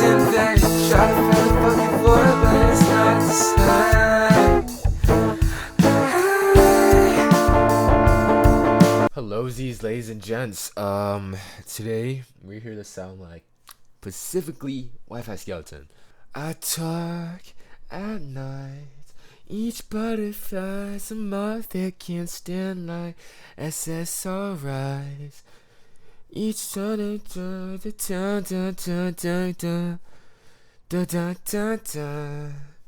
in vain. Try to fill the fucking void, but it's not the same. Hello, Z's, ladies and gents. Today we're here to sound like specifically Wifiskelton. I talk at night. Each butterfly's a moth that can't stand light. SSRIs. Each turn.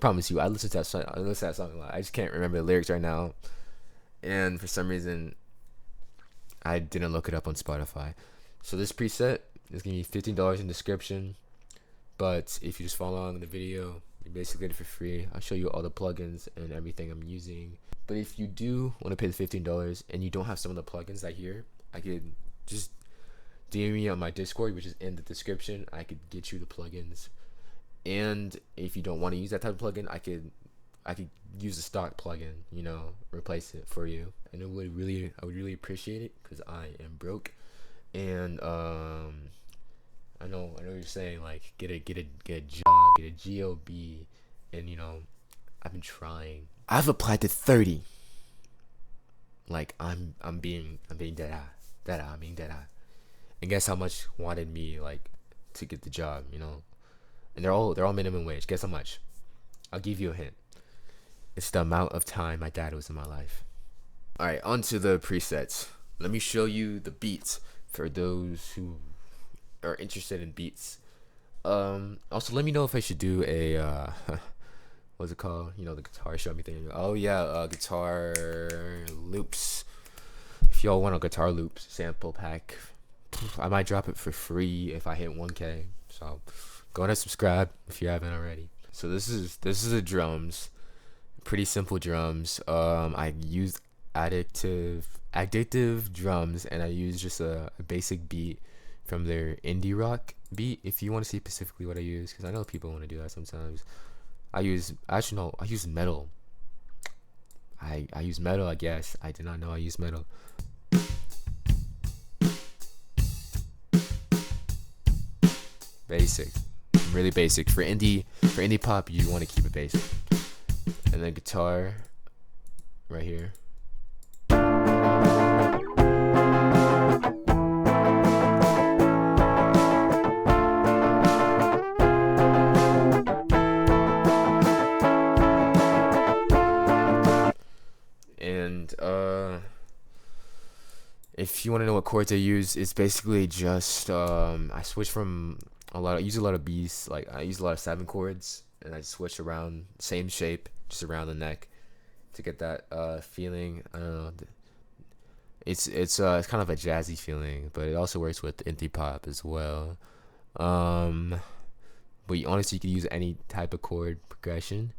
Promise you, I listen to that song. I listen to that song a lot. I just can't remember the lyrics right now, and for some reason, I didn't look it up on Spotify. So this preset is gonna be $15 in the description. But if you just follow along in the video, you basically get it for free. I'll show you all the plugins and everything I'm using. But if you do want to pay the $15 and you don't have some of the plugins I hear, I could just DM me on my Discord, which is in the description. I could get you the plugins. And if you don't want to use that type of plugin, I could use a stock plugin, replace it for you. And I would really appreciate it, because I am broke. And I know you're saying, like, get a job, get a job, and I've been trying. I've applied to 30. Like, I'm being dead eye. And guess how much wanted me, like, to get the job, And they're all minimum wage. Guess how much? I'll give you a hint. It's the amount of time my dad was in my life. All right, on to the presets. Let me show you the beats for those who are interested in beats. Also, let me know if I should do a what's it called? The guitar show me thing. Oh yeah, guitar loops. If y'all want a guitar loops sample pack, I might drop it for free if I hit 1K. So go ahead and subscribe if you haven't already. So this is the drums. Pretty simple drums. I used addictive drums, and I used just a basic beat from their indie rock beat. If you want to see specifically what I use, because I know people want to do that sometimes. I use metal. I use metal, I guess. I did not know I used metal. Basic, really basic. For indie pop, you want to keep it basic. And then guitar, right here. And if you want to know what chords I use, it's basically just I switch from I use a lot of B's. Like, I use a lot of 7 chords, and I switch around, same shape, just around the neck, to get that feeling. I don't know. It's kind of a jazzy feeling, but it also works with indie pop as well. But honestly, you can use any type of chord progression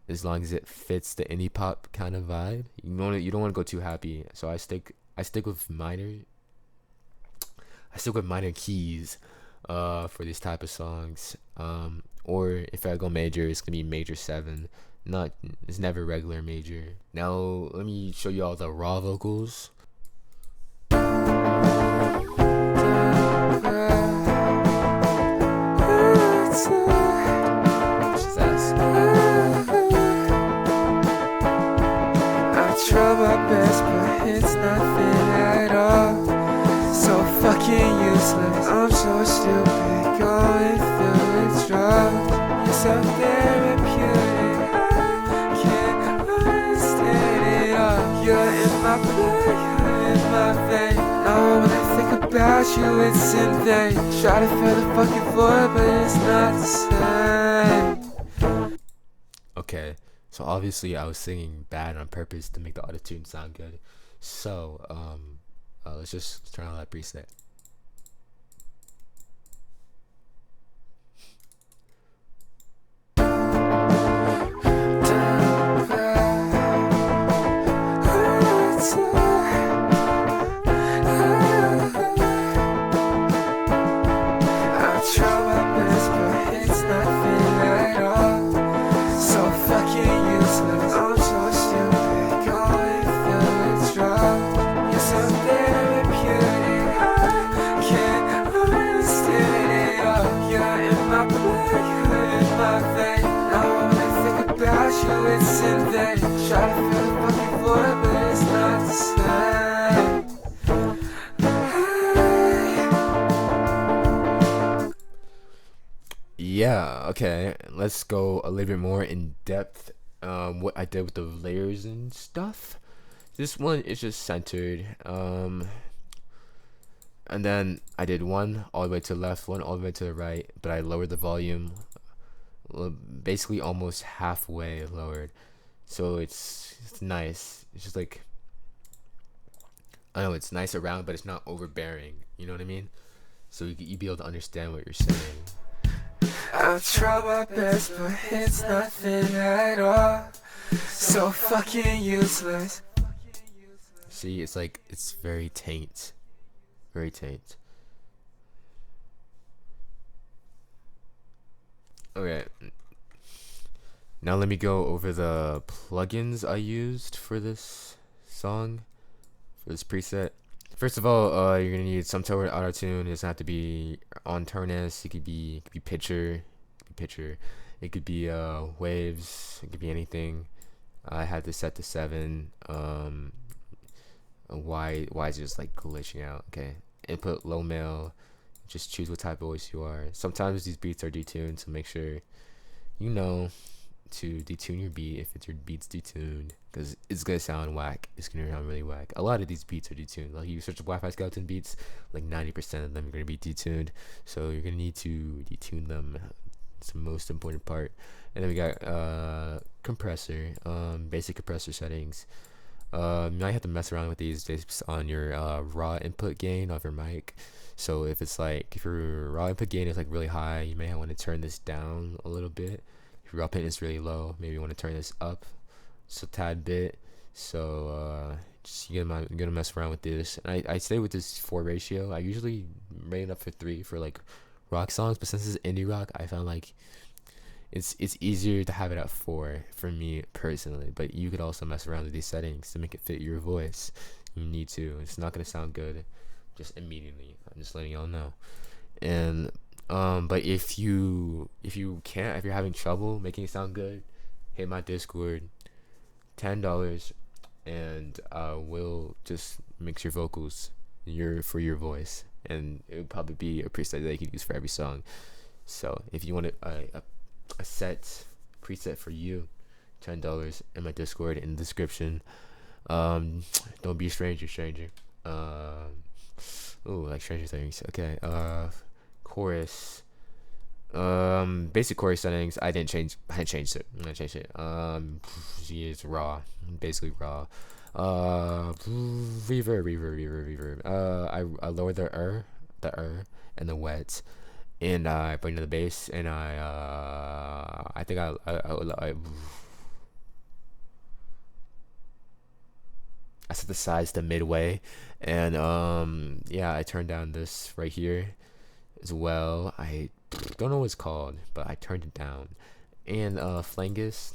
as long as it fits the indie pop kind of vibe. You don't want to go too happy. So I stick with minor. I stick with minor keys for this type of songs. Or if I go major, it's gonna be major 7. It's never regular major. Now let me show you all the raw vocals. Try my best, but it's nothing at all. So fucking useless. I'm so stupid, going through withdrawals. You're so therapeutic, I can't understand it all. You're in my blood, you're in my vein. Now when I think about you, it's in vain. Try to fill the fucking void, but it's not the same. Okay. So obviously I was singing bad on purpose to make the autotune sound good. So let's just turn on that preset. You're so therapeutic. synthetic. Try to feel the fucking floor, but it's not the same. Yeah, okay. Let's go a little bit more in depth. What I did with the layers and stuff. This one is just centered. And then I did one all the way to the left, one all the way to the right, but I lowered the volume, basically almost halfway lowered. So it's nice. It's just like, I know it's nice around, but it's not overbearing. You know what I mean? So you be able to understand what you're saying. I'll try my best, but it's nothing at all. So fucking useless. See, it's like, it's very taint. Very taint. Okay. Now let me go over the plugins I used for this song, for this preset. First of all, you're gonna need some tone auto tune. It doesn't have to be on Turnus. It could be pitcher, It could be waves. It could be anything. I had this set to 7. Why is it just like glitching out? Okay. Input low male. Just choose what type of voice you are. Sometimes these beats are detuned, so make sure you know to detune your beat if your beat's detuned, because it's gonna sound whack. It's gonna sound really whack. A lot of these beats are detuned. Like, you search Wifiskelton beats, like 90% of them are gonna be detuned, so you're gonna need to detune them. It's the most important part. And then we got compressor, basic compressor settings. You might have to mess around with these based on your raw input gain of your mic. So if your raw input gain is like really high, you may want to turn this down a little bit. If your raw input is really low, maybe you want to turn this up just a tad bit. So just you're gonna mess around with this. And I stay with this 4 ratio. I usually rate it up for 3 for like rock songs, but since it's indie rock, I found like it's easier to have it at 4 for me personally. But you could also mess around with these settings to make it fit your voice. You need to. It's not gonna sound good just immediately. I'm just letting y'all know. And but if you're having trouble making it sound good, hit my Discord, $10, and we'll just mix your vocals for your voice, and it would probably be a preset that you can use for every song. So if you want a set preset for you, $10 in my Discord in the description. Don't be a stranger. Like Stranger Things. Okay. Chorus. Basic chorus settings. I didn't change it. She is raw, basically raw. Reverb. I lowered the and the wet, and I bring to the bass, and I think I set the size to midway, and yeah, I turned down this right here as well. I don't know what it's called, but I turned it down. And flangus,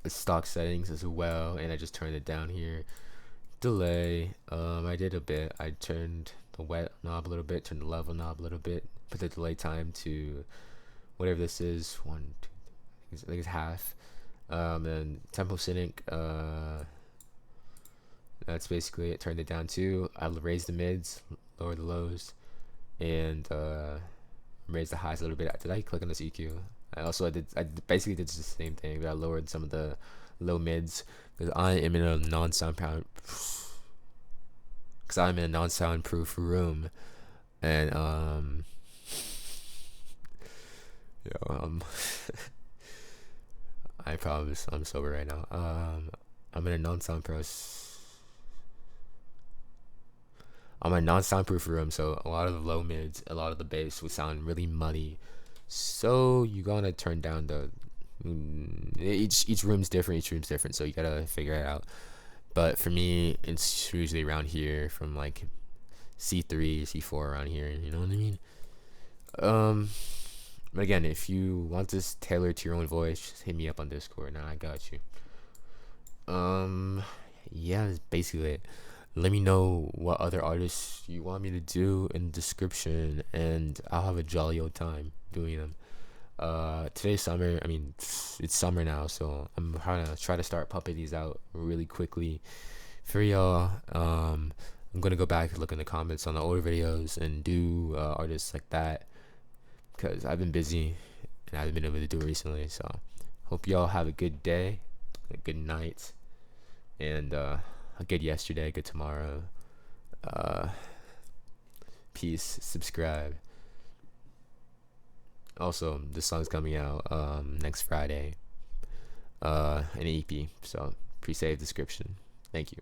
stock settings as well, and I just turned it down here. Delay, I did a bit. I turned the wet knob a little bit, turned the level knob a little bit, put the delay time to whatever this is, 1, 2, I think it's half. Then tempo sync, that's basically it. Turned it down too. I raised the mids, lower the lows, and raised the highs a little bit. Did I click on this EQ? I basically did the same thing, but I lowered some of the low mids because I am in a non-soundproof room, and I promise I'm sober right now. I'm in a non-soundproof room, so a lot of the low mids, a lot of the bass would sound really muddy. So you gotta turn down each room's different. So you gotta figure it out. But for me, it's usually around here, from like C3, C4, around here. You know what I mean? But again, if you want this tailored to your own voice, just hit me up on Discord, and I got you. Yeah, that's basically it. Let me know what other artists you want me to do in the description, and I'll have a jolly old time doing them. Today's summer. I mean, it's summer now, so I'm try to start pumping these out really quickly for y'all. I'm gonna go back and look in the comments on the older videos and do artists like that, because I've been busy and I haven't been able to do it recently. So hope y'all have a good day, a good night, and a good yesterday, a good tomorrow. Peace. Subscribe. Also, this song's coming out next Friday. An EP. So pre-save description. Thank you.